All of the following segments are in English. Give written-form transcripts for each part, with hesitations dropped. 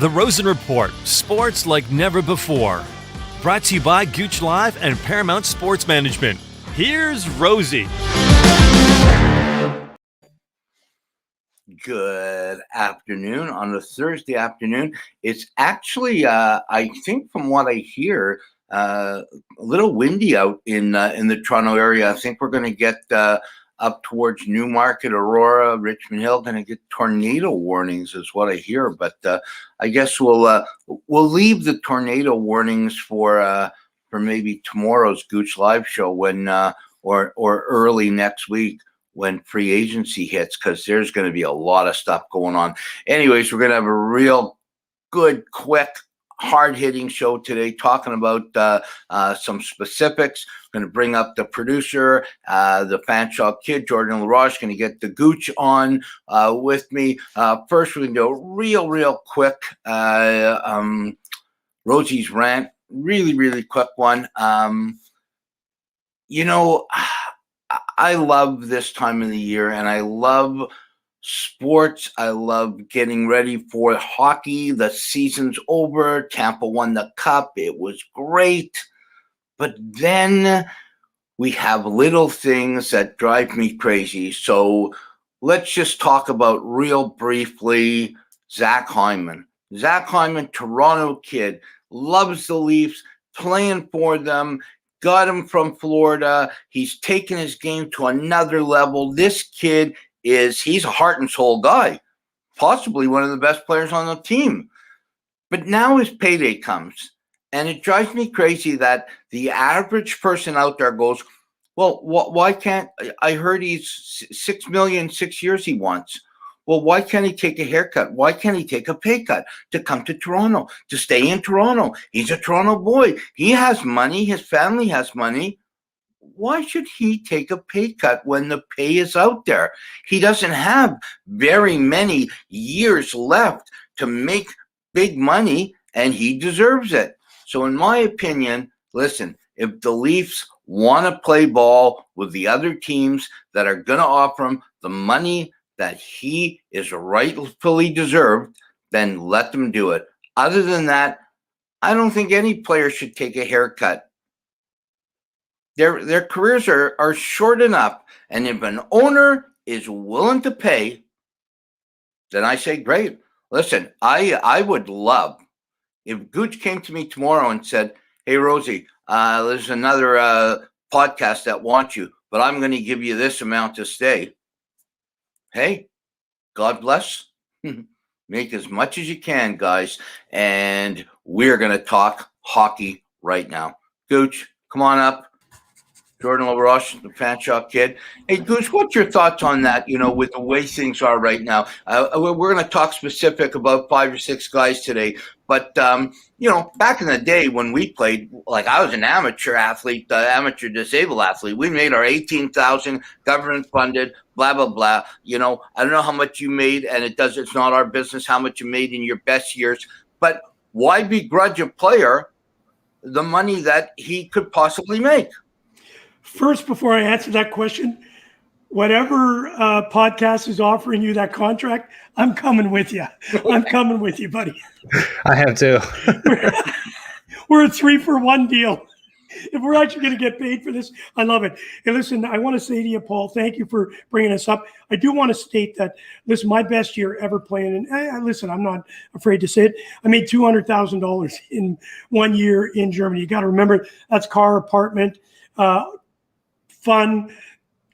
The Rosen Report, sports like never before. Brought to you by Gooch Live and Paramount Sports Management. Here's Rosie. Good afternoon on a Thursday afternoon. It's actually, I think from what I hear, a little windy out in the Toronto area. I think we're going to get up towards Newmarket, Aurora, Richmond Hill, going to get tornado warnings is what I hear. But I guess we'll leave the tornado warnings for maybe tomorrow's Gooch Live show when or early next week when free agency hits, because there's going to be a lot of stuff going on. Anyways, we're going to have a real good, quick, hard-hitting show today, talking about some specifics. Going to bring up the producer, the Fanshawe kid, Jordan LaRoche, going to get the Gooch on with me. First, we're going to do a real quick Rosie's rant, really quick one. I love this time of the year, and I love sports. I love getting ready for hockey. The season's over. Tampa won the cup. It was great. But then we have little things that drive me crazy. So let's just talk about real briefly Zach Hyman. Zach Hyman, Toronto kid, loves the Leafs, playing for them. Got him from Florida. He's taken his game to another level. This kid he's a heart and soul guy, possibly one of the best players on the team. But now his payday comes, and it drives me crazy that the average person out there goes, well, why can't, I heard he's $6 million, 6 years he wants. Well, why can't he take a haircut? Why can't he take a pay cut to come to Toronto, to stay in Toronto? He's a Toronto boy. He has money. His family has money. Why should he take a pay cut when the pay is out there? He doesn't have very many years left to make big money, and he deserves it. So in my opinion, listen, if the Leafs want to play ball with the other teams that are going to offer him the money that he is rightfully deserved, then let them do it. Other than that, I don't think any player should take a haircut. Their careers are short enough, and if an owner is willing to pay, then I say great. Listen, I would love if Gooch came to me tomorrow and said, hey, Rosie, there's another podcast that wants you, but I'm going to give you this amount to stay. Hey, God bless. Make as much as you can, guys. And we're going to talk hockey right now. Gooch, come on up. Jordan LaRoche, the Fanshawe kid. Hey, Gooch, what's your thoughts on that, with the way things are right now? We're going to talk specific about 5 or 6 guys today. But, back in the day when we played, like I was an amateur athlete, amateur disabled athlete. We made our $18,000, government funded, blah, blah, blah. I don't know how much you made, and it's not our business how much you made in your best years. But why begrudge a player the money that he could possibly make? First, before I answer that question, whatever podcast is offering you that contract, I'm coming with you. I'm coming with you, buddy. I have too. We're a 3-for-1 deal. If we're actually going to get paid for this, I love it. Hey, listen, I want to say to you, Paul, thank you for bringing us up. I do want to state that, listen, my best year ever playing, and listen, I'm not afraid to say it, I made $200,000 in 1 year in Germany. You got to remember, that's car, apartment, fun,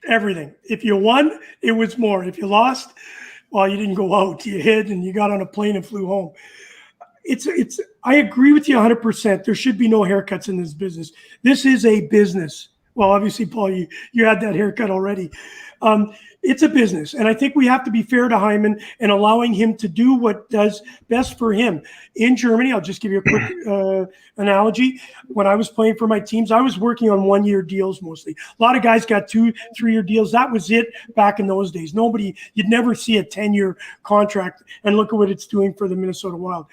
everything. If you won, it was more. If you lost, well, you didn't go out. You hid and you got on a plane and flew home. I agree with you 100%. There should be no haircuts in this business. This is a business. Well, obviously, Paul, you had that haircut already. It's a business, and I think we have to be fair to Hyman and allowing him to do what does best for him. In Germany, I'll just give you a quick analogy. When I was playing for my teams, I was working on 1-year deals mostly. A lot of guys got 2-3-year deals. That was it back in those days. You'd never see a 10-year contract, and look at what it's doing for the Minnesota Wild.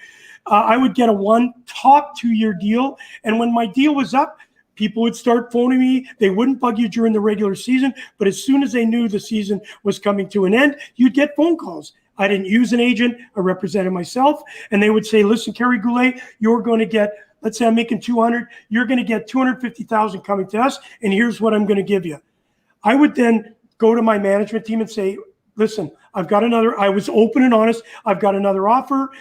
I would get a top 2-year deal, and when my deal was up, people would start phoning me. They wouldn't bug you during the regular season, but as soon as they knew the season was coming to an end, you'd get phone calls. I didn't use an agent. I represented myself. And they would say, listen, Kerry Goulet, you're going to get, let's say I'm making 200, you're going to get 250,000 coming to us. And here's what I'm going to give you. I would then go to my management team and say, listen, I was open and honest. I've got another offer.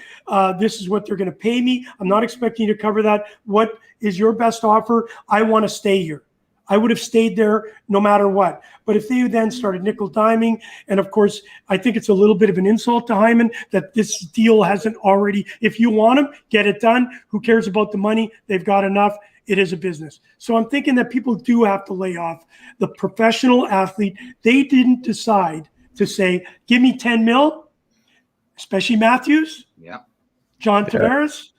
This is what they're going to pay me. I'm not expecting you to cover that. What is your best offer? I want to stay here. I would have stayed there no matter what. But if they then started nickel diming, and of course, I think it's a little bit of an insult to Hyman that this deal hasn't already, if you want him, get it done. Who cares about the money? They've got enough. It is a business. So I'm thinking that people do have to lay off the professional athlete. They didn't decide to say, give me 10 mil, especially Matthews, John Tavares.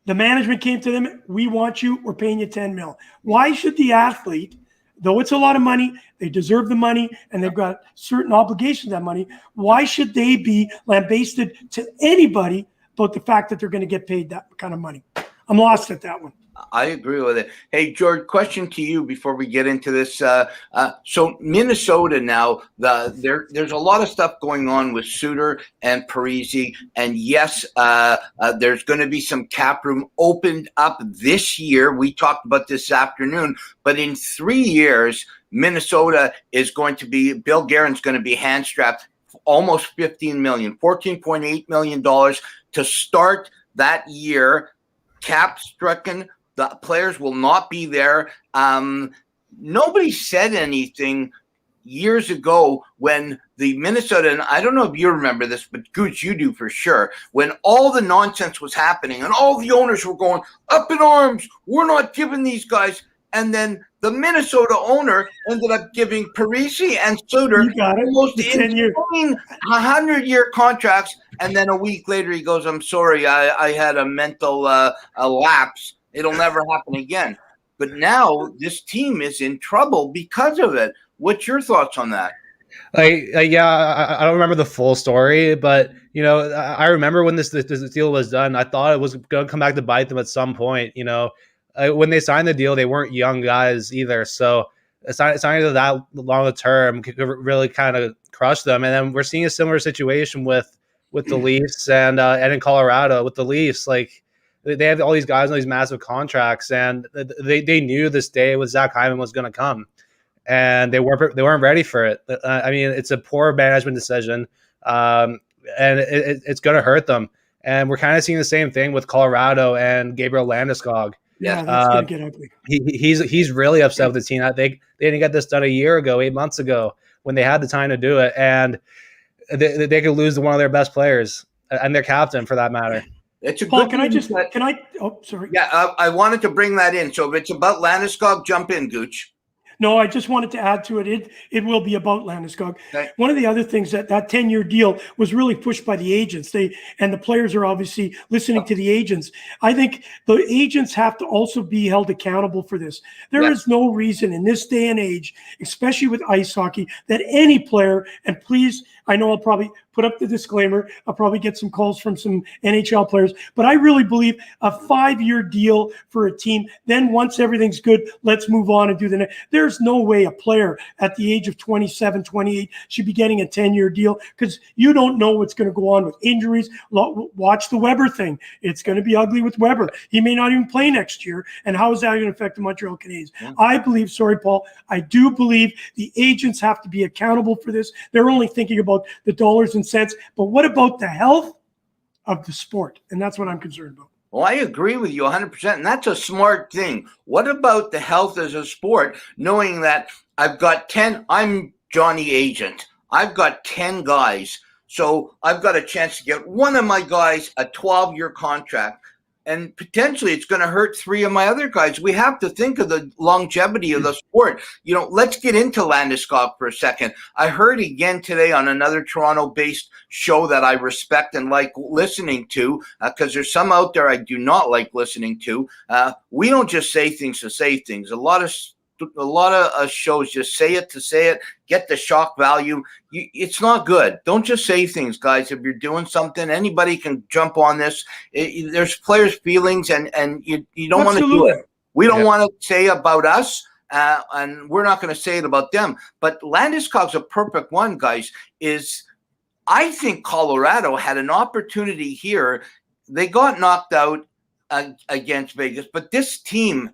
The management came to them, we want you, we're paying you 10 mil. Why should the athlete, though it's a lot of money, they deserve the money, and they've got certain obligations to that money, why should they be lambasted to anybody about the fact that they're going to get paid that kind of money? I'm lost at that one. I agree with it. Hey, George, question to you before we get into this. So Minnesota now, there's a lot of stuff going on with Suter and Parise. And yes, there's going to be some cap room opened up this year. We talked about this afternoon. But in 3 years, Minnesota is going to be, Bill Guerin's going to be hand-strapped almost $14.8 million to start that year. Cap-stricken. The players will not be there. Nobody said anything years ago when the Minnesota, and I don't know if you remember this, but Gooch, you do for sure, when all the nonsense was happening and all the owners were going up in arms, we're not giving these guys. And then the Minnesota owner ended up giving Parise and Suter almost insane 100-year contracts. And then a week later, he goes, I'm sorry, I had a mental lapse. It'll never happen again. But now this team is in trouble because of it. What's your thoughts on that? I don't remember the full story, but I remember when this deal was done. I thought it was going to come back to bite them at some point. When they signed the deal, they weren't young guys either. So signing that long term could really kind of crush them. And then we're seeing a similar situation with the Leafs and in Colorado with the Leafs. Like they have all these guys on these massive contracts, and they knew this day with Zach Hyman was going to come, and they weren't ready for it. I mean, it's a poor management decision, and it's going to hurt them. And we're kind of seeing the same thing with Colorado and Gabriel Landeskog. Yeah, that's going to get ugly. He's really upset with the team. They didn't get this done 8 months ago when they had the time to do it, and they could lose to one of their best players and their captain for that matter. It's a Paul, good. Oh, sorry. Yeah, I wanted to bring that in. So if it's about Landeskog, jump in, Gooch. No, I just wanted to add to it. It will be about Landeskog. Okay. One of the other things that 10-year deal was really pushed by the agents. And the players are obviously listening to the agents. I think the agents have to also be held accountable for this. There is no reason in this day and age, especially with ice hockey, that any player, and please, I know I'll probably put up the disclaimer, I'll probably get some calls from some NHL players, but I really believe a 5-year deal for a team, then once everything's good, let's move on and do the next. There's no way a player at the age of 27, 28 should be getting a 10-year deal because you don't know what's going to go on with injuries. Watch the Weber thing. It's going to be ugly with Weber. He may not even play next year, and how is that going to affect the Montreal Canadiens? I believe, sorry, Paul, I do believe the agents have to be accountable for this. They're only thinking about the dollars and cents, but what about the health of the sport? And that's what I'm concerned about. Well, I agree with you 100%, and that's a smart thing. What about the health as a sport, knowing that I've got 10, I'm Johnny Agent, I've got 10 guys, so I've got a chance to get one of my guys a 12-year contract, and potentially it's going to hurt 3 of my other guys. We have to think of the longevity of the sport. Let's get into Landeskog for a second. I heard again today on another Toronto-based show that I respect and like listening to, because there's some out there I do not like listening to. We don't just say things to say things. A lot of shows just say it to say it, get the shock value. It's not good. Don't just say things, guys. If you're doing something, anybody can jump on this. There's players' feelings, and you don't want to do it. We don't want to say about us, and we're not going to say it about them. But Landeskog's a perfect one, guys, is I think Colorado had an opportunity here. They got knocked out against Vegas, but this team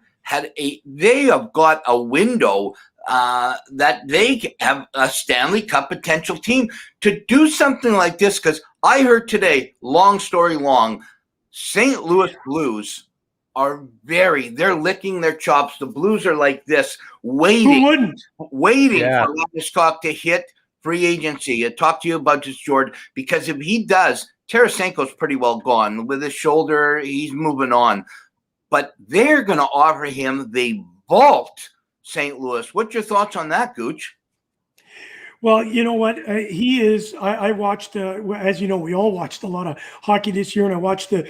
they have got a window that they have a Stanley Cup potential team to do something like this. Because I heard today, long story long, St. Louis Blues are they're licking their chops. The Blues are like this, waiting for Landeskog to hit free agency. I talked to you about this, Jordan, because if he does, Tarasenko's pretty well gone. With his shoulder, he's moving on. But they're going to offer him the vault, St. Louis. What's your thoughts on that, Gooch? Well, you know what? He is. I watched, as you know, we all watched a lot of hockey this year, and I watched the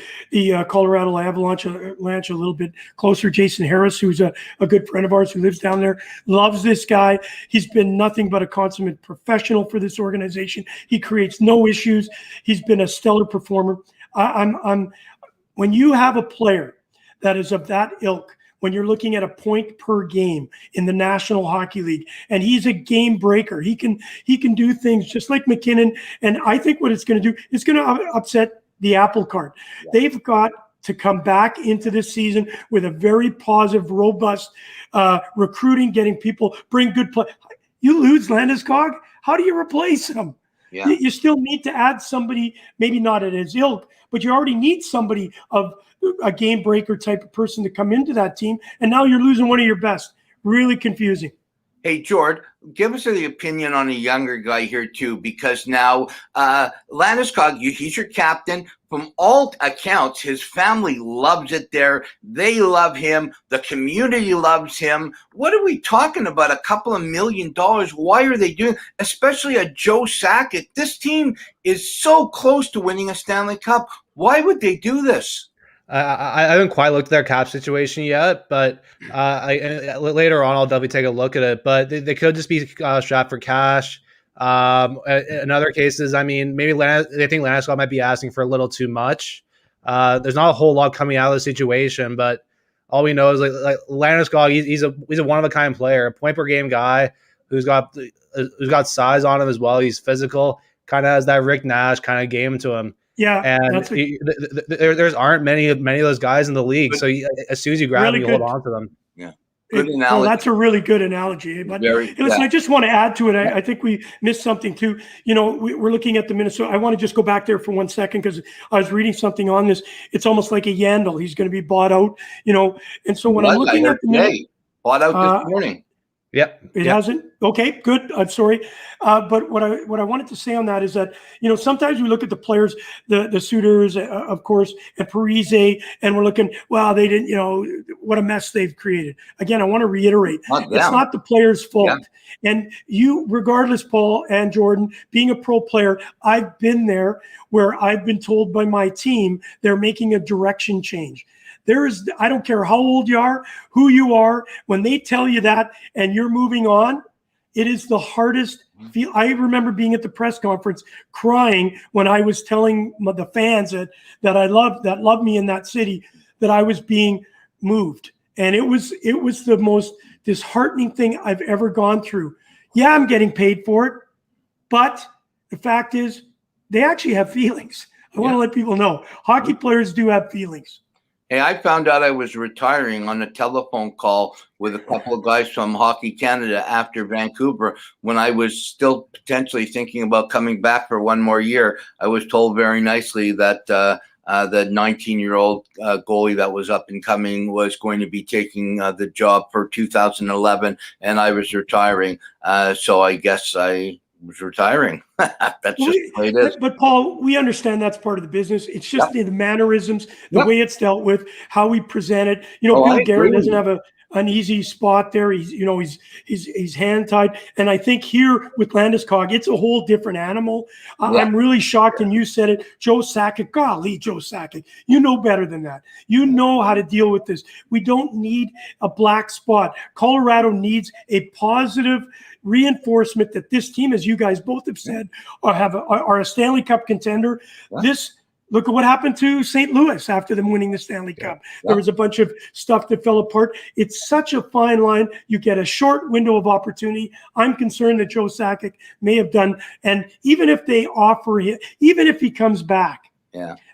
Colorado Avalanche a little bit closer. Jason Harris, who's a good friend of ours who lives down there, loves this guy. He's been nothing but a consummate professional for this organization. He creates no issues. He's been a stellar performer. When you have a player that is of that ilk, when you're looking at a point per game in the National Hockey League, and he's a game breaker. He can do things just like McKinnon. And I think what it's going to do, it's going to upset the apple cart. Yeah. They've got to come back into this season with a very positive, robust recruiting, getting people, bring good play. You lose Landeskog, how do you replace him? Yeah. You still need to add somebody, maybe not at his ilk, but you already need somebody of a game breaker type of person to come into that team. And now you're losing one of your best. Really confusing. Hey, George, give us the opinion on a younger guy here, too, because now Landeskog, he's your captain. From all accounts, his family loves it there. They love him. The community loves him. What are we talking about? A couple of $1 million. Why are they doing, especially a Joe Sakic? This team is so close to winning a Stanley Cup. Why would they do this? I haven't quite looked at their cap situation yet, but later on I'll definitely take a look at it. But they could just be strapped for cash. In other cases, I mean, maybe they think Landeskog might be asking for a little too much. There's not a whole lot coming out of the situation, but all we know is like Landeskog, he's a one of a kind player, a point per game guy who's got size on him as well. He's physical, kind of has that Rick Nash kind of game to him. Yeah, and there's aren't many of those guys in the league. So as soon as you grab them, you hold on to them. Yeah, well, that's a really good analogy. But listen, I just want to add to it. I think we missed something too. You know, we're looking at the Minnesota. I want to just go back there for 1 second because I was reading something on this. It's almost like a Yandel. He's going to be bought out. You know, and so when I'm looking at the bought out this morning. Yep. It hasn't. Okay, good. I'm sorry. But what I wanted to say on that is that, you know, sometimes we look at the players, the Suters, of course, and Parise, and we're looking, well, they didn't, you know, what a mess they've created. Again, I want to reiterate, it's not the player's fault. Yeah. And you, regardless, Paul and Jordan, being a pro player, I've been there where I've been told by my team they're making a direction change. I don't care how old you are, who you are, when they tell you that and you're moving on, it is the hardest feel. I remember being at the press conference crying when I was telling the fans that love me in that city, that I was being moved. And it was the most disheartening thing I've ever gone through. Yeah, I'm getting paid for it, but the fact is they actually have feelings. I want to let people know hockey players do have feelings. Hey, I found out I was retiring on a telephone call with a couple of guys from Hockey Canada after Vancouver when I was still potentially thinking about coming back for one more year. I was told very nicely that the 19-year-old goalie that was up and coming was going to be taking the job for 2011, and I was retiring. So I guess I was retiring. That's just the way it is. But Paul, we understand that's part of the business. It's just the mannerisms, the way it's dealt with, how we present it. You know, Bill Garrett doesn't have an easy spot there. He's hand tied. And I think here with Landeskog, it's a whole different animal. I'm really shocked. And you said it, Joe Sakic. Golly, Joe Sakic, you know better than that. You know how to deal with this. We don't need a black spot. Colorado needs a positive reinforcement that this team, as you guys both have said, are a Stanley Cup contender. Yeah. Look at what happened to St. Louis after them winning the Stanley Cup. There was a bunch of stuff that fell apart. It's such a fine line. You get a short window of opportunity. I'm concerned that Joe Sakic may have done, and even if they offer him, even if he comes back,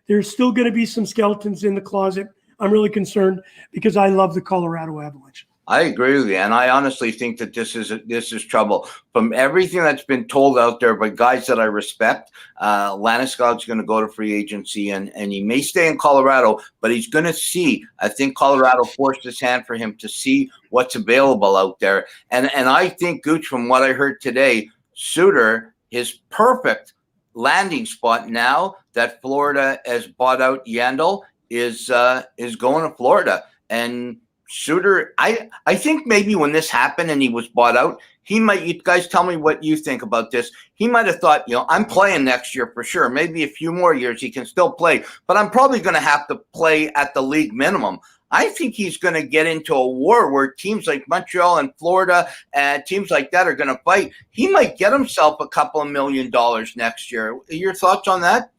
there's still going to be some skeletons in the closet. I'm really concerned because I love the Colorado Avalanche. I agree with you, and I honestly think that this is trouble. From everything that's been told out there by guys that I respect, Landeskog's going to go to free agency, and he may stay in Colorado, but he's going to see. I think Colorado forced his hand for him to see what's available out there, and I think, Gooch, from what I heard today, Suter, his perfect landing spot now that Florida has bought out Yandel is going to Florida. And Suter, I think maybe when this happened and he was bought out, he might, you guys tell me what you think about this. He might have thought, I'm playing next year for sure. Maybe a few more years he can still play, but I'm probably going to have to play at the league minimum. I think he's going to get into a war where teams like Montreal and Florida and teams like that are going to fight. He might get himself a couple of $1 million next year. Your thoughts on that,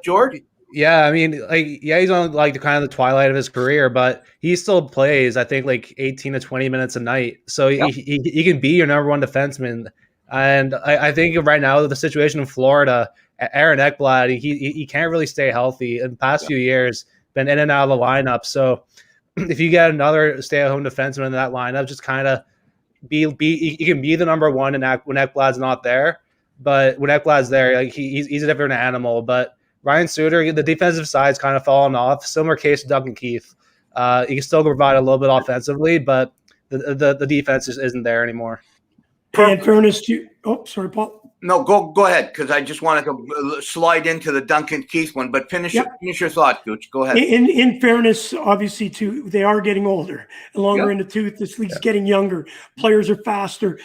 George? Yeah, I mean, he's on the kind of the twilight of his career, but he still plays, I think, 18 to 20 minutes a night. So he can be your number one defenseman. And I think right now, the situation in Florida, Aaron Ekblad, he can't really stay healthy. In the past few years, been in and out of the lineup. So if you get another stay-at-home defenseman in that lineup, just kind of he can be the number one when Ekblad's not there. But when Ekblad's there, he's a different animal. But Ryan Suter, the defensive side's kind of fallen off. Similar case to Duncan Keith. He can still provide a little bit offensively, but the defense isn't there anymore. In fairness to sorry, Paul. No, go ahead, because I just wanted to slide into the Duncan Keith one, but finish your thought, Gooch. Go ahead. In fairness, obviously, too, they are getting older and longer in the tooth. This league's getting younger. Players are faster.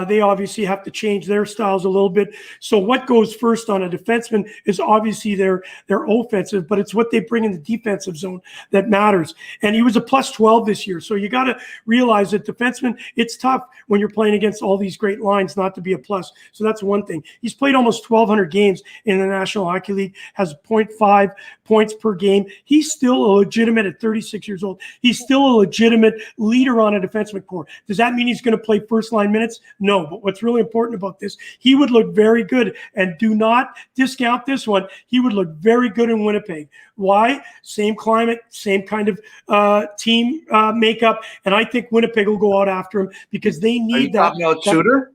They obviously have to change their styles a little bit. So what goes first on a defenseman is obviously their offensive, but it's what they bring in the defensive zone that matters. And he was a +12 this year. So you got to realize that defensemen, it's tough when you're playing against all these great lines not to be a plus. So that's one thing. He's played almost 1,200 games in the National Hockey League, has 0.5 points per game. He's still a legitimate, at 36 years old, he's still a legitimate leader on a defenseman core. Does that mean he's going to play first-line minutes? No, but what's really important about this, he would look very good, and do not discount this one. He would look very good in Winnipeg. Why? Same climate, same kind of team makeup, and I think Winnipeg will go out after him because they need that. Are you talking about Suter?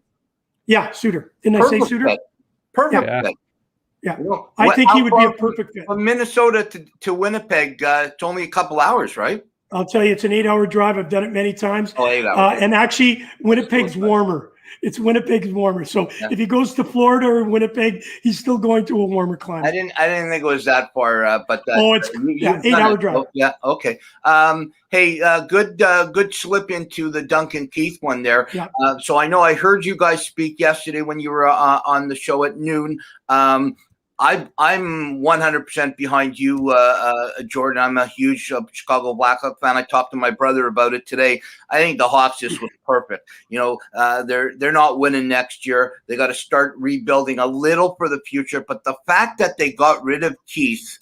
Yeah, Suter. Didn't I say Suter? Perfect. Yeah. I think he would be a perfect fit. From Minnesota to Winnipeg, it's only a couple hours, right? I'll tell you, it's an 8-hour drive. I've done it many times. 8 hours. And actually, Winnipeg's warmer. Winnipeg's warmer. So if he goes to Florida or Winnipeg, he's still going to a warmer climate. I didn't think it was that far, but it's 8-hour drive. Oh, yeah, okay. Hey, good slip into the Duncan Keith one there. Yeah. So I know I heard you guys speak yesterday when you were on the show at noon. I'm 100% behind you, Jordan. I'm a huge Chicago Blackhawks fan. I talked to my brother about it today. I think the Hawks just was perfect. They're not winning next year. They got to start rebuilding a little for the future. But the fact that they got rid of Keith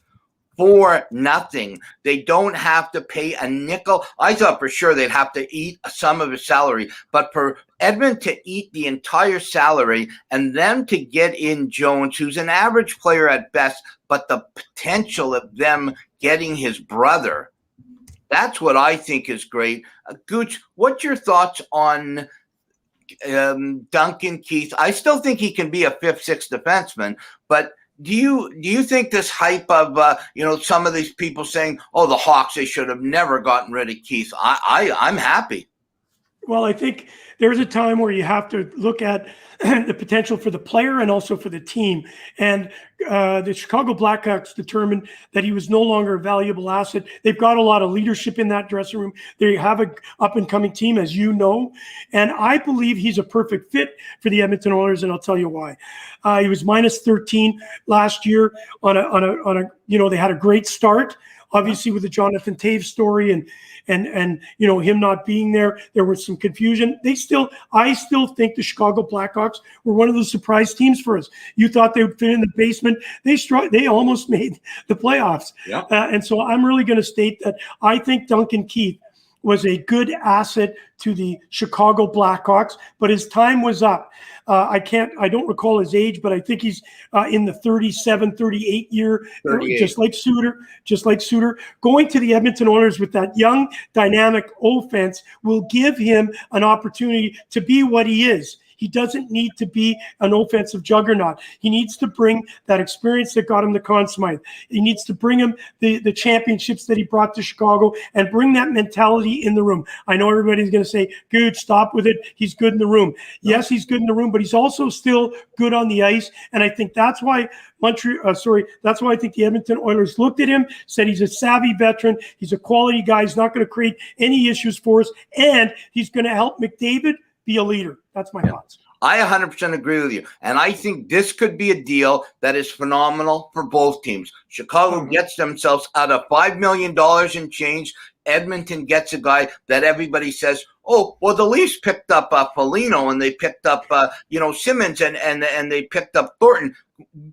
for nothing, they don't have to pay a nickel. I thought for sure they'd have to eat some of his salary, but for Edmund to eat the entire salary and then to get in Jones, who's an average player at best, but the potential of them getting his brother, that's what I think is great. Gooch, what's your thoughts on Duncan Keith? I still think he can be a 5th, 6th defenseman, but do you think this hype of some of these people saying, "Oh, the Hawks, they should have never gotten rid of Keith"? I'm happy. Well, I think there's a time where you have to look at the potential for the player and also for the team. And the Chicago Blackhawks determined that he was no longer a valuable asset. They've got a lot of leadership in that dressing room. They have an up-and-coming team, as you know. And I believe he's a perfect fit for the Edmonton Oilers, and I'll tell you why. He was -13 last year on a they had a great start Obviously, with the Jonathan Taves story and him not being there was some confusion. I still think the Chicago Blackhawks were one of the surprise teams for us. You thought they would fit in the basement. They almost made the playoffs. Yeah. And so I'm really going to state that I think Duncan Keith was a good asset to the Chicago Blackhawks, but his time was up. I don't recall his age, but I think he's in the 37, 38 year, 38. just like Suter. Going to the Edmonton Oilers with that young, dynamic offense will give him an opportunity to be what he is. He doesn't need to be an offensive juggernaut. He needs to bring that experience that got him the Conn Smythe. He needs to bring him the championships that he brought to Chicago and bring that mentality in the room. I know everybody's going to say, "Good, stop with it. He's good in the room." Yes, he's good in the room, but he's also still good on the ice. And I think that's why that's why I think the Edmonton Oilers looked at him, said he's a savvy veteran. He's a quality guy. He's not going to create any issues for us. And he's going to help McDavid be a leader. That's my thoughts. I 100% agree with you. And I think this could be a deal that is phenomenal for both teams. Chicago gets themselves out of $5 million in change. Edmonton gets a guy that everybody says, oh, well, the Leafs picked up Foligno and they picked up, Simmons and they picked up Thornton.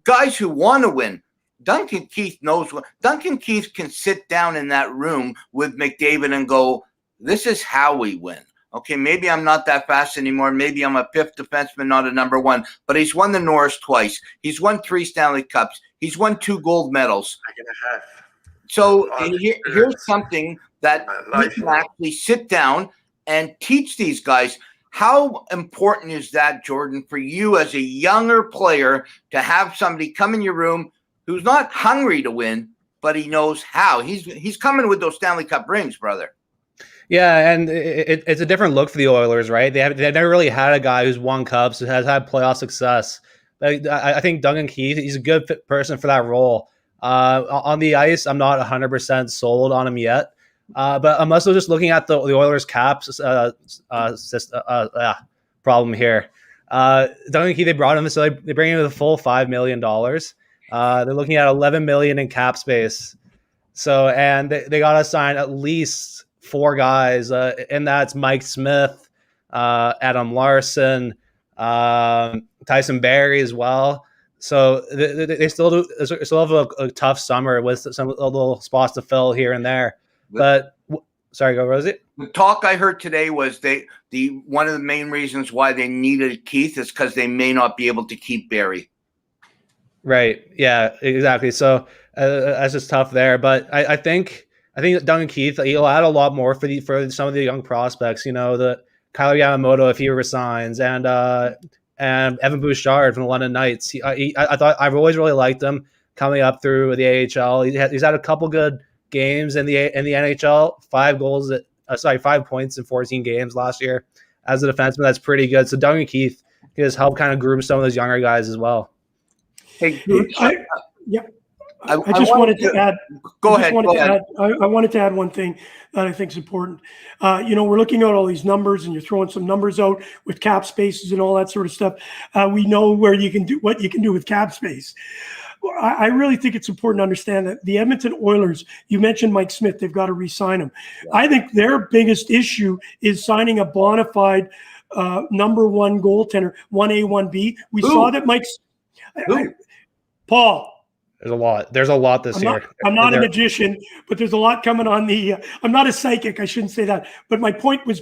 Guys who want to win. Duncan Keith knows what. Duncan Keith can sit down in that room with McDavid and go, this is how we win. Okay, maybe I'm not that fast anymore. Maybe I'm a fifth defenseman, not a number one. But he's won the Norris twice. He's won 3 Stanley Cups. He's won 2 gold medals. So here's something that you can actually sit down and teach these guys. How important is that, Jordan, for you as a younger player to have somebody come in your room who's not hungry to win, but he knows how? He's coming with those Stanley Cup rings, brother. Yeah, and it's a different look for the Oilers, right? They've never really had a guy who's won cups, who has had playoff success. I think Duncan Keith, he's a good fit person for that role. On the ice, I'm not 100% sold on him yet, but I'm also just looking at the Oilers' caps problem here. Duncan Keith, they brought him, so they bring him the full $5 million. They're looking at $11 million in cap space. So, and they got to sign at least 4 guys, and that's Mike Smith, Adam Larson, Tyson Barrie as well. So they still have a tough summer with some little spots to fill here and there. But sorry, go Rosie. The talk I heard today was one of the main reasons why they needed Keith is because they may not be able to keep Barrie. Right. Yeah. Exactly. So that's just tough there. But I think Duncan Keith, he'll add a lot more for some of the young prospects. The Kyler Yamamoto if he resigns, and Evan Bouchard from the London Knights. I've always really liked him coming up through the AHL. He's had a couple good games in the NHL. 5 points in 14 games last year as a defenseman. That's pretty good. So Duncan Keith can just help kind of groom some of those younger guys as well. Hey, I just wanted to add. Go ahead. I wanted to add one thing that I think is important. We're looking at all these numbers, and you're throwing some numbers out with cap spaces and all that sort of stuff. We know what you can do with cap space. I really think it's important to understand that the Edmonton Oilers, you mentioned Mike Smith, they've got to re-sign him. Yeah. I think their biggest issue is signing a bona fide number 1 goaltender, 1A, 1B. We saw that Paul. There's a lot this year. I'm not a magician, but there's a lot coming on the I'm not a psychic. I shouldn't say that. But my point was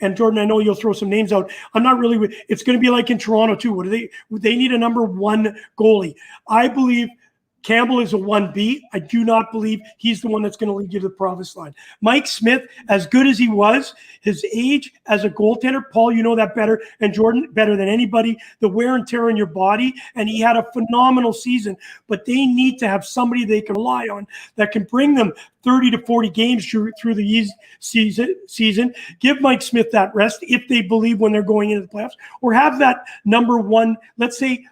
and Jordan, I know you'll throw some names out. I'm not really, it's going to be like in Toronto too. What do they need a number 1 goalie. I believe Campbell is a 1B. I do not believe he's the one that's going to lead you to the promised line. Mike Smith, as good as he was, his age as a goaltender, Paul, you know that better, and Jordan, better than anybody, the wear and tear in your body, and he had a phenomenal season. But they need to have somebody they can rely on that can bring them 30 to 40 games through the season. Give Mike Smith that rest if they believe when they're going into the playoffs, or have that number 1. Let's say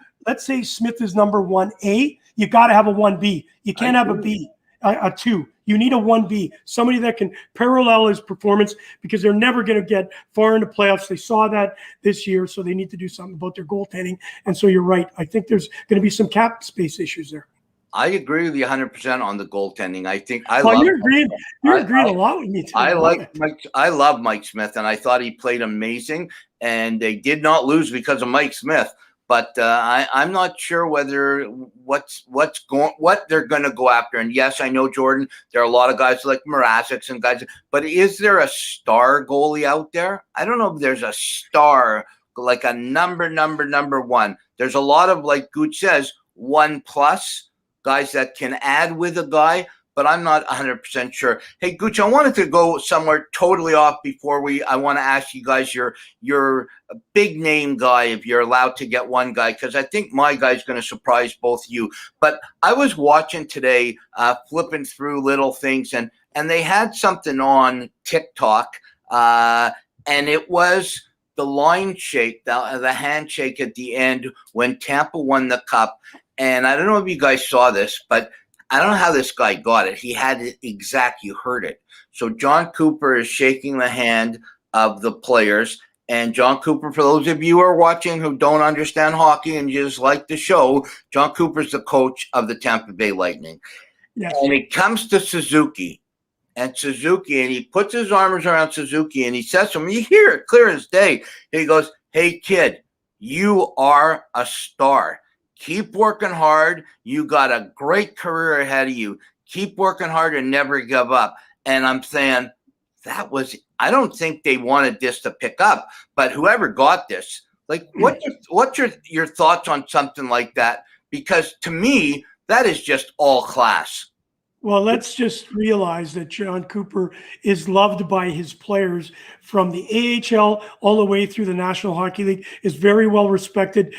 Smith is number 1A. You got to have a 1B. You can't have a B, a 2. You need a 1B, somebody that can parallel his performance, because they're never going to get far into playoffs. They saw that this year, so they need to do something about their goaltending. And so you're right. I think there's going to be some cap space issues there. I agree with you 100% on the goaltending. I think I Well, love. you're I, agreeing a lot with me today. I love like it. Mike. I love Mike Smith, and I thought he played amazing. And they did not lose because of Mike Smith. But I'm not sure whether what they're going to go after. And yes, I know, Jordan, there are a lot of guys like Mrazek and guys. But is there a star goalie out there? I don't know if there's a star, like a number one. There's a lot of, like Gooch says, 1+ guys that can add with a guy, but I'm not 100% sure. Hey, Gooch, I wanted to go somewhere totally off before I want to ask you guys your big name guy, if you're allowed to get one guy, because I think my guy's going to surprise both you. But I was watching today, flipping through little things, and they had something on TikTok, and it was the line shake, the handshake at the end when Tampa won the cup. And I don't know if you guys saw this, but I don't know how this guy got it. He had it exact. You heard it. So John Cooper is shaking the hand of the players. And John Cooper, for those of you who are watching who don't understand hockey and just like the show, John Cooper's the coach of the Tampa Bay Lightning. Yes. And it comes to Suzuki. And he puts his arms around Suzuki and he says to him, you hear it clear as day. He goes, hey, kid, you are a star. Keep working hard. You got a great career ahead of you. Keep working hard and never give up. And I'm saying I don't think they wanted this to pick up, but whoever got this, like, what's your thoughts on something like that? Because to me, that is just all class. Well, let's just realize that John Cooper is loved by his players from the AHL all the way through the National Hockey League, is very well respected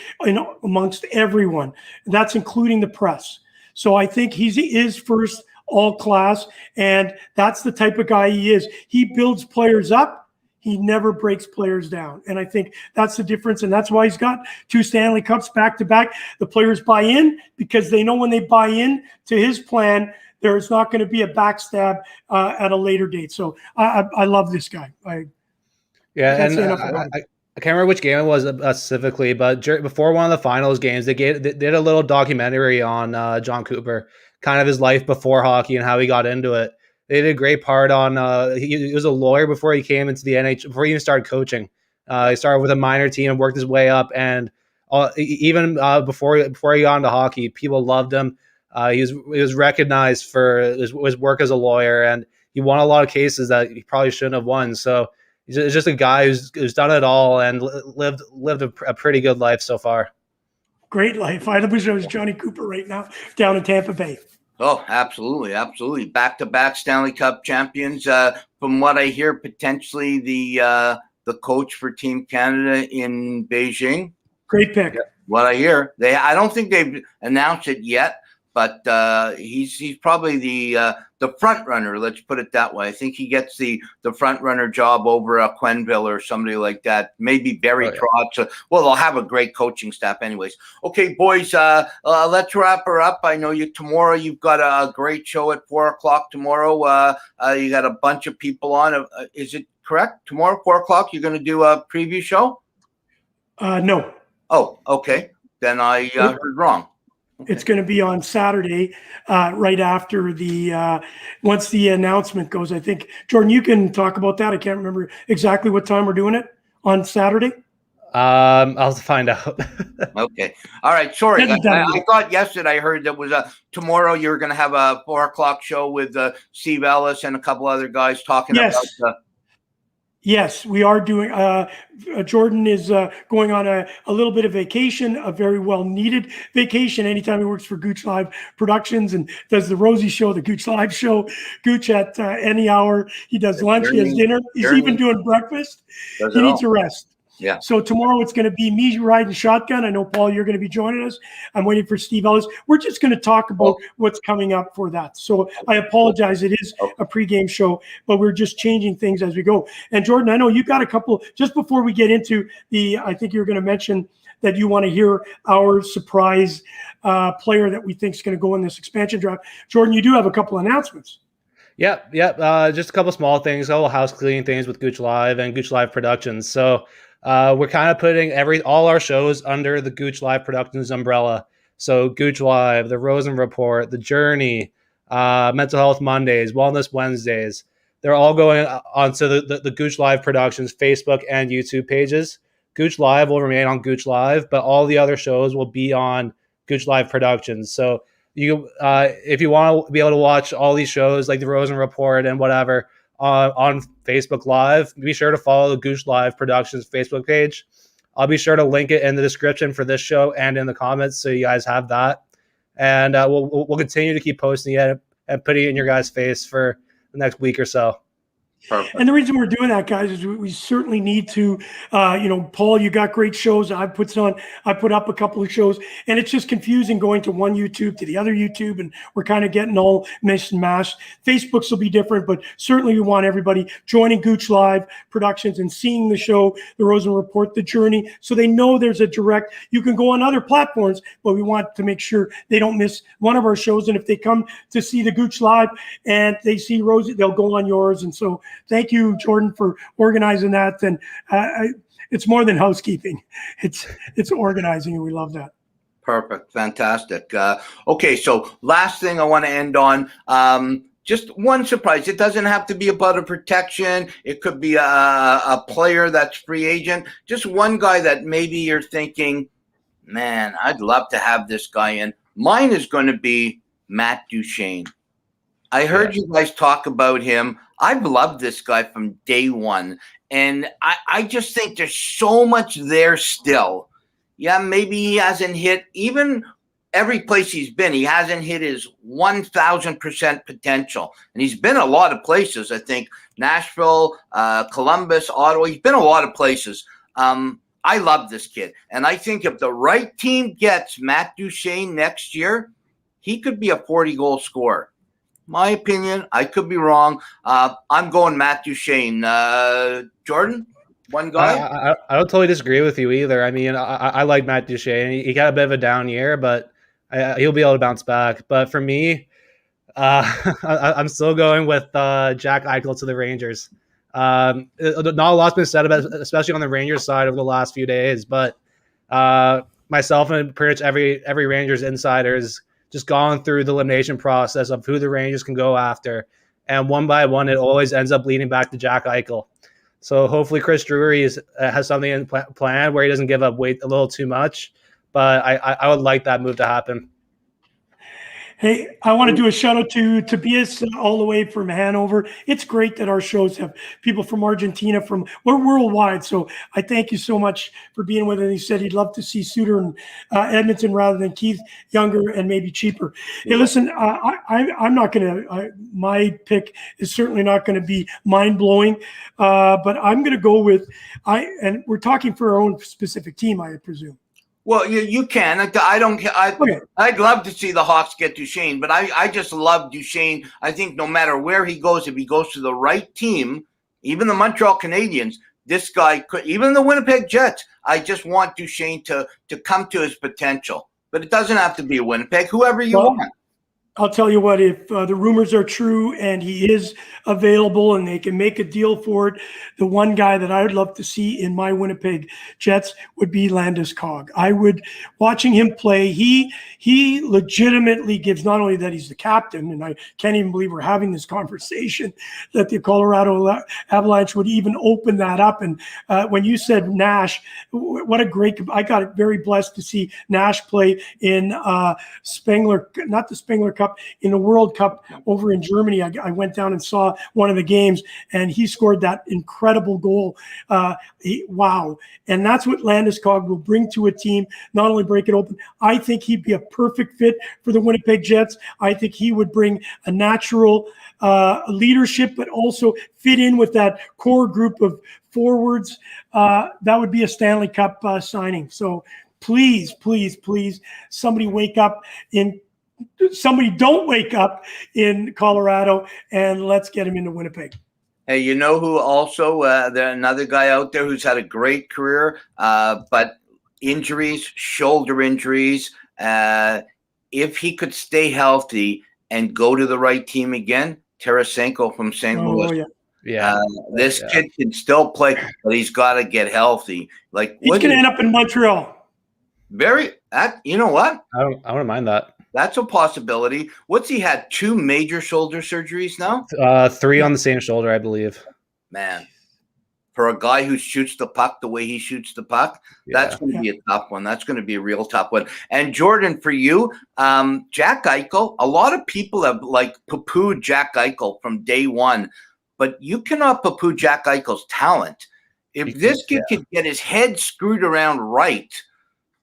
amongst everyone. That's including the press. So I think he is first all class, and that's the type of guy he is. He builds players up. He never breaks players down. And I think that's the difference. And that's why he's got 2 Stanley Cups back to back. The players buy in because they know when they buy in to his plan, there's not going to be a backstab at a later date. So I love this guy. I can't remember which game it was specifically, but before one of the finals games, they did a little documentary on John Cooper, kind of his life before hockey and how he got into it. They did a great part on he was a lawyer before he came into the NHL, before he even started coaching. He started with a minor team and worked his way up, and even before he got into hockey, people loved him. He was recognized for his work as a lawyer, and he won a lot of cases that he probably shouldn't have won. So he's just a guy who's done it all and lived a pretty good life so far. Great life. I wish I was Johnny Cooper right now down in Tampa Bay. Oh, absolutely, absolutely. Back-to-back Stanley Cup champions. From what I hear, potentially the coach for Team Canada in Beijing. Great pick. What I hear, I don't think they've announced it yet. But he's probably the front runner. Let's put it that way. I think he gets the front runner job over Quenneville or somebody like that. Maybe Barry Trotz. Well, they'll have a great coaching staff, anyways. Okay, boys. Let's wrap her up. I know tomorrow. You've got a great show at 4:00 tomorrow. You got a bunch of people on. Is it correct? Tomorrow, 4:00. You're going to do a preview show? No. Oh, okay. Then I heard wrong. Okay. It's going to be on Saturday, right after once the announcement goes. I think, Jordan, you can talk about that. I can't remember exactly what time we're doing it on Saturday. I'll find out. Okay. All right. Sorry. I thought yesterday I heard that was tomorrow you were going to have a 4:00 show with Steve Ellis and a couple other guys talking about. Yes, we are doing. Jordan is going on a little bit of vacation, a very well needed vacation. Anytime he works for Gooch Live Productions and does the Rosie show, the Gooch Live show, Gooch at any hour. He does lunch, he has dinner. He's even doing breakfast. He needs a rest. Yeah. So tomorrow it's going to be me riding shotgun. I know, Paul, you're going to be joining us. I'm waiting for Steve Ellis. We're just going to talk about what's coming up for that. So I apologize. It is a pregame show, but we're just changing things as we go. And Jordan, I know you got a couple, just before we get into I think you're going to mention that you want to hear our surprise player that we think is going to go in this expansion draft. Jordan, you do have a couple announcements. Yep. Just a couple small things, house cleaning things with Gooch Live and Gooch Live Productions. So we're kind of putting all our shows under the Gooch Live Productions umbrella. So Gooch Live, the Rosen Report, the Journey, Mental Health Mondays, Wellness Wednesdays. They're all going onto the Gooch Live Productions Facebook and YouTube pages. Gooch Live will remain on Gooch Live, but all the other shows will be on Gooch Live Productions. So if you want to be able to watch all these shows like the Rosen Report and whatever on Facebook Live, be sure to follow the Gooch Live Productions Facebook page. I'll be sure to link it in the description for this show and in the comments, so you guys have that. And we'll continue to keep posting it and putting it in your guys' face for the next week or so. Perfect. And the reason we're doing that, guys, is we certainly need to, Paul, you got great shows. I put up a couple of shows, and it's just confusing going to one YouTube to the other YouTube, and we're kind of getting all mixed and mashed. Facebooks will be different, but certainly we want everybody joining Gooch Live Productions and seeing the show, the Rosen Report, the Journey, so they know there's a direct. You can go on other platforms, but we want to make sure they don't miss one of our shows. And if they come to see the Gooch Live and they see Rosie, they'll go on yours. And so thank you, Jordan, for organizing that. And it's more than housekeeping. It's organizing, and we love that. Perfect. Fantastic. Okay, so last thing I want to end on, just one surprise. It doesn't have to be about a protection. It could be a player that's free agent. Just one guy that maybe you're thinking, man, I'd love to have this guy in. Mine is going to be Matt Duchene. I heard you guys talk about him. I've loved this guy from day one. And I just think there's so much there still. Yeah, maybe he hasn't hit, even every place he's been, he hasn't hit his 1,000% potential. And he's been a lot of places, I think. Nashville, Columbus, Ottawa. He's been a lot of places. I love this kid. And I think if the right team gets Matt Duchene next year, he could be a 40-goal scorer. My opinion, I could be wrong. I'm going Matt Duchene. Jordan, one guy? I don't totally disagree with you either. I mean, I like Matt Duchene. He got a bit of a down year, but he'll be able to bounce back. But for me, I'm still going with Jack Eichel to the Rangers. Not a lot's been said about, especially on the Rangers side over the last few days, but myself and pretty much every Rangers insider has just gone through the elimination process of who the Rangers can go after, and one by one, it always ends up leading back to Jack Eichel. So hopefully Chris Drury has something in plan where he doesn't give up weight a little too much, but I would like that move to happen. Hey, I want to do a shout out to Tobias all the way from Hanover. It's great that our shows have people from Argentina, we're worldwide. So I thank you so much for being with us. He said he'd love to see Suter in Edmonton rather than Keith, younger and maybe cheaper. Hey, listen, I'm not going to, my pick is certainly not going to be mind blowing, but I'm going to go with, and we're talking for our own specific team, I presume. Well, you can. I'd love to see the Hawks get Duchene, but I just love Duchene. I think no matter where he goes, if he goes to the right team, even the Montreal Canadiens, this guy could, even the Winnipeg Jets, I just want Duchene to come to his potential. But it doesn't have to be a Winnipeg, whoever you want. I'll tell you what, if the rumors are true and he is available and they can make a deal for it, the one guy that I would love to see in my Winnipeg Jets would be Landeskog. Watching him play, he legitimately gives, not only that he's the captain, and I can't even believe we're having this conversation, that the Colorado Avalanche would even open that up. And when you said Nash, what a great, I got very blessed to see Nash play in Spengler, not the Spengler Cup, in the World Cup over in Germany. I went down and saw one of the games, and he scored that incredible goal. Wow. And that's what Landeskog will bring to a team, not only break it open. I think he'd be a perfect fit for the Winnipeg Jets. I think he would bring a natural leadership, but also fit in with that core group of forwards. That would be a Stanley Cup signing. So please, please, please, somebody don't wake up in Colorado, and let's get him into Winnipeg. Hey, you know who also, there's another guy out there who's had a great career, but injuries, shoulder injuries. If he could stay healthy and go to the right team again, Tarasenko from St. Louis. This kid can still play, but he's got to get healthy. He's going to end up in Montreal. You know what? I don't mind that. That's a possibility. What's he had? 2 major shoulder surgeries now? 3 on the same shoulder, I believe. Man, for a guy who shoots the puck the way he shoots the puck, that's going to be a tough one. That's going to be a real tough one. And Jordan, for you, Jack Eichel, a lot of people have like poo-pooed Jack Eichel from day one, but you cannot poo-poo Jack Eichel's talent. If this kid can get his head screwed around right,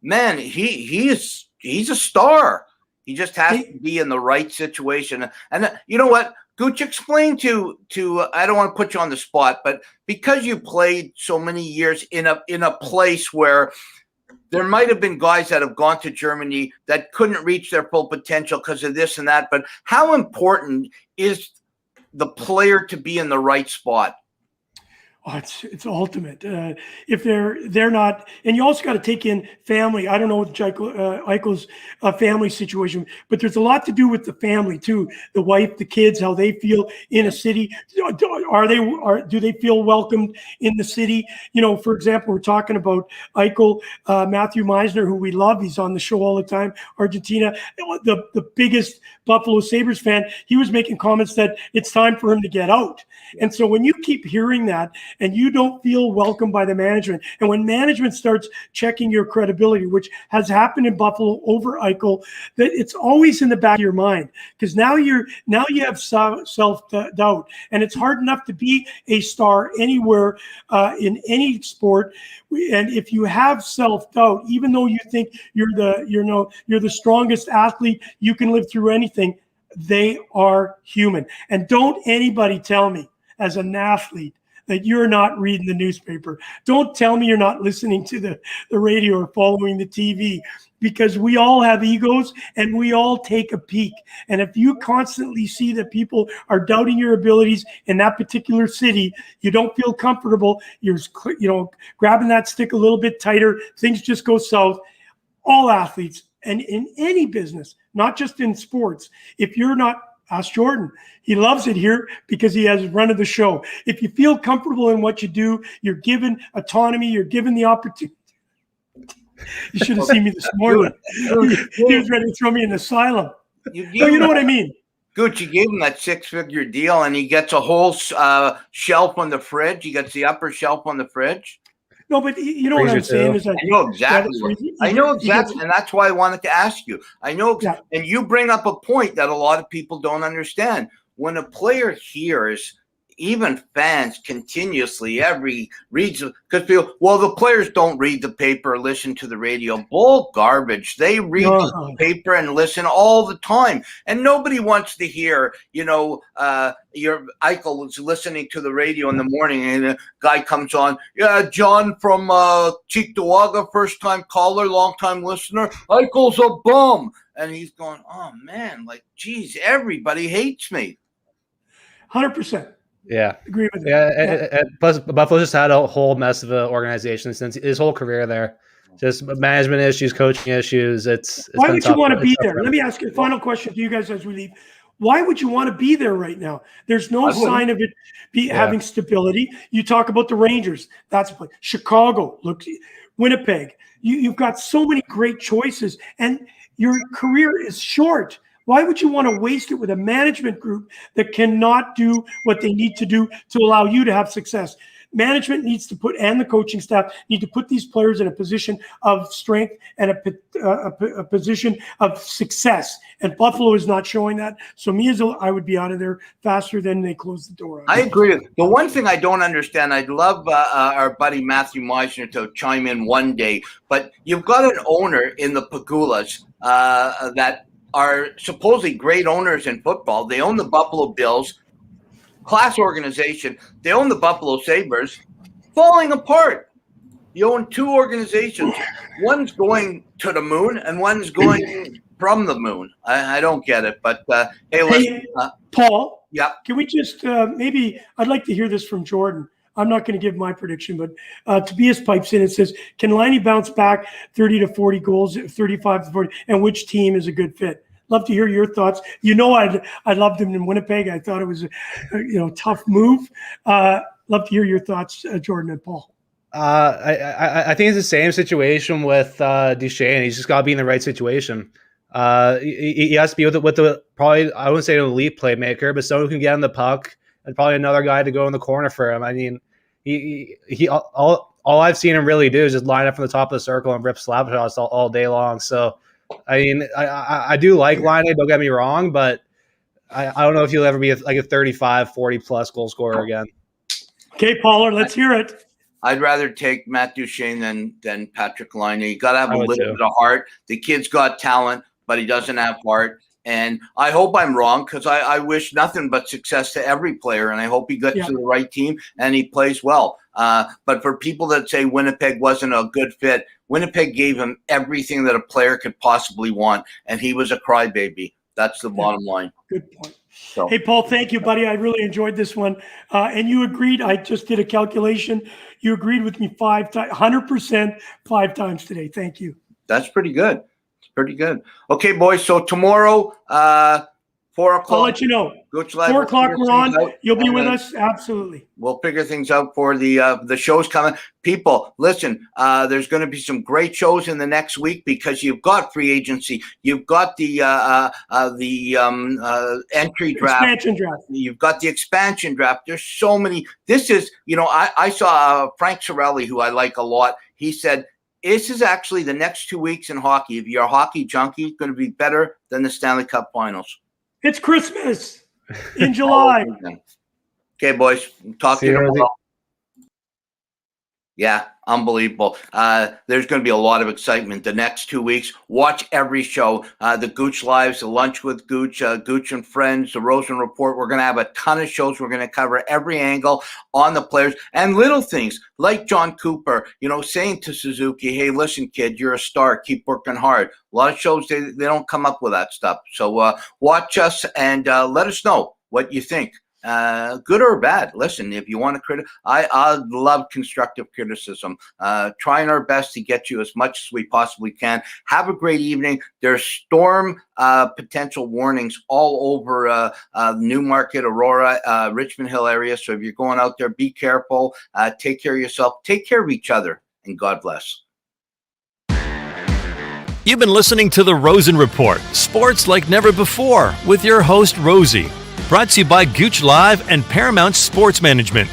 man, he's a star. He just has to be in the right situation. And you know what? Gooch, explain to I don't want to put you on the spot, but because you played so many years in a place where there might have been guys that have gone to Germany that couldn't reach their full potential because of this and that, but how important is the player to be in the right spot? Oh, it's ultimate. If they're not, and you also got to take in family. I don't know what Eichel's family situation, but there's a lot to do with the family too. The wife, the kids, how they feel in a city. Do they feel welcomed in the city? You know, for example, we're talking about Eichel, Matthew Meisner, who we love. He's on the show all the time. Argentina, the biggest Buffalo Sabres fan. He was making comments that it's time for him to get out. And so when you keep hearing that, and you don't feel welcomed by the management, and when management starts checking your credibility, which has happened in Buffalo over Eichel, that it's always in the back of your mind, because now you have self-doubt, and it's hard enough to be a star anywhere in any sport. And if you have self-doubt, even though you think you're the strongest athlete, you can live through anything, they are human. And don't anybody tell me as an athlete that you're not reading the newspaper. Don't tell me you're not listening to the radio or following the TV, because we all have egos and we all take a peek. And if you constantly see that people are doubting your abilities in that particular city, you don't feel comfortable, you're grabbing that stick a little bit tighter, things just go south. All athletes, and in any business, not just in sports, if you're not, ask Jordan. He loves it here because he has run of the show. If you feel comfortable in what you do, you're given autonomy, you're given the opportunity. You should have seen me this morning. He was ready to throw me in the asylum. You know what I mean? Gooch, you gave him that 6-figure deal, and he gets a whole shelf on the fridge. He gets the upper shelf on the fridge. No, but you know what I'm saying is that I know exactly, and that's why I wanted to ask you. I know, and you bring up a point that a lot of people don't understand. When a player hears, even fans continuously reads, because people, well, the players don't read the paper or listen to the radio. Bull garbage. They read the paper and listen all the time, and nobody wants to hear, your Eichel is listening to the radio in the morning, and a guy comes on, John from Cheektowaga, first-time caller, long-time listener. Eichel's a bum, and he's going, oh man, like, geez, everybody hates me. 100%. Yeah, agree with Plus, Buffalo just had a whole mess of an organization since his whole career there. Just management issues, coaching issues. Why would you want to be there? Let me ask you a final question to you guys as we leave. Why would you want to be there right now? There's no sign of it having stability. You talk about the Rangers. That's Chicago. Look, Winnipeg. You've got so many great choices, and your career is short. Why would you want to waste it with a management group that cannot do what they need to do to allow you to have success? Management needs to and the coaching staff need to put these players in a position of strength and a position of success. And Buffalo is not showing that. So I would be out of there faster than they close the door. I agree. The one thing I don't understand, I'd love our buddy Matthew Meisner to chime in one day, but you've got an owner in the Pagulas that are supposedly great owners in football. They own the Buffalo Bills, class organization. They own the Buffalo Sabres, falling apart. You own 2 organizations. One's going to the moon and one's going from the moon. I don't get it. But hey, listen, Paul. Yeah. Can we just maybe? I'd like to hear this from Jordan. I'm not going to give my prediction, but Tobias pipes in and says, "Can Liney bounce back 30 to 40 goals, 35 to 40, and which team is a good fit?" Love to hear your thoughts. I loved him in Winnipeg. I thought it was a tough move. Love to hear your thoughts, Jordan and Paul. I think it's the same situation with Duchesne. He's just got to be in the right situation. He has to be with the probably, I wouldn't say an elite playmaker, but someone who can get on the puck, and probably another guy to go in the corner for him. I mean, he all I've seen him really do is just line up from the top of the circle and rip slap shots all day long. So, I mean, I do like Line, don't get me wrong, but I don't know if he'll ever be like a 35, 40 plus goal scorer again. Okay, Paula, let's hear it. I'd rather take Matt Duchesne than Patrick Laine. You got to have a little too. bit of heart. The kid's got talent, but he doesn't have heart. And I hope I'm wrong, because I wish nothing but success to every player, and I hope he gets to the right team and he plays well. But for people that say Winnipeg wasn't a good fit, Winnipeg gave him everything that a player could possibly want, and he was a crybaby. That's the bottom line. Good point. So. Hey, Paul, thank you, buddy. I really enjoyed this one. And you agreed. I just did a calculation. You agreed with me 100% 5 times today. Thank you. That's pretty good. It's pretty good. Okay, boys. So tomorrow, 4 o'clock. I'll let you know. 4 o'clock we're on. You'll be with us. Absolutely. We'll figure things out for the shows coming. People, listen, there's going to be some great shows in the next week, because you've got free agency. You've got the entry draft. Expansion draft. You've got the expansion draft. There's so many. This is, I saw Frank Sorelli, who I like a lot. He said, this is actually the next 2 weeks in hockey. If you're a hockey junkie, going to be better than the Stanley Cup Finals. It's Christmas in July. Okay, boys. Talk to you tomorrow. Yeah, unbelievable. There's going to be a lot of excitement the next 2 weeks. Watch every show. The Gooch Lives, the Lunch with Gooch, Gooch and Friends, the Rosen Report. We're going to have a ton of shows. We're going to cover every angle on the players and little things like John Cooper, saying to Suzuki, hey, listen, kid, you're a star. Keep working hard. A lot of shows, they don't come up with that stuff. So watch us and let us know what you think. Good or bad. Listen, if you want to criticize, I love constructive criticism. Trying our best to get you as much as we possibly can. Have a great evening. There's storm potential warnings all over Newmarket, Aurora, Richmond Hill area. So if you're going out there, be careful. Take care of yourself. Take care of each other. And God bless. You've been listening to the Rosen Report, sports like never before, with your host, Rosie. Brought to you by Gooch Live and Paramount Sports Management.